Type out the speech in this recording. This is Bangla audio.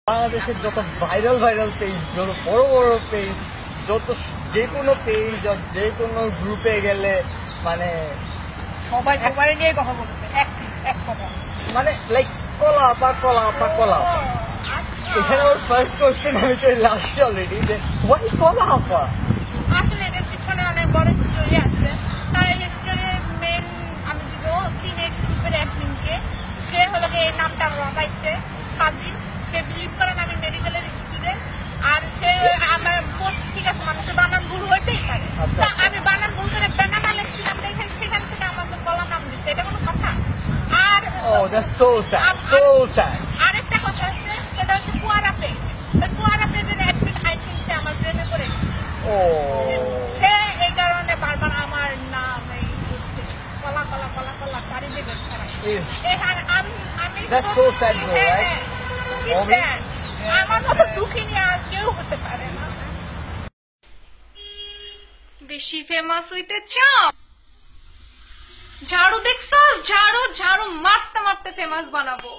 বাংলাদেশের যত ভাইরাল পেজ, যত বড় বড় পেজ, যত যে কোনো পেজ আর যে কোনো গ্রুপে গেলে মানে সবাই তোমার নিয়ে কথা বলছে, এক কথা মানে লাইক কলা এখানে ওর ফার্স্ট কোশ্চেন আমি চলে আসছি অলরেডি যে হোয়াট কলা আপা। আসলে এটার পিছনে অনেক বড় স্টোরি আছে। তার এই স্টোরির মেন আমি দিব টিনেজ গ্রুপের অ্যাডমিনকে। সে হলো এই নামটা রবাইছে ফাজিল। সে বিলিভ করেন আমি মেডিকেলের স্টুডেন্ট, আর সে আমার পোস্ট ঠিক আছে মানুষের বানান ভুল হইতেই পারে, তা আমি বানান ভুল করে ব্যানানা লিখছিলাম, সেখান থেকে আমাকে কলা নাম দিচ্ছে, এটা কোনো কথা? আর আরেকটা কথা আছে, সেটা হচ্ছে কুয়ারা পেজ। কুয়ারা পেজের অ্যাডমিন আই থিঙ্ক সে আমার প্রেমে করে সে এই কারণে বারবার আমার নাম এই হচ্ছে কলা চারিদিকে আমার মতো দুঃখিনী আর কেউ হতে পারে না। বেশি ফেমাস হইতে চাও? ঝাড়ু দেখছ? ঝাড়ু মারতে মারতে ফেমাস বানাবো।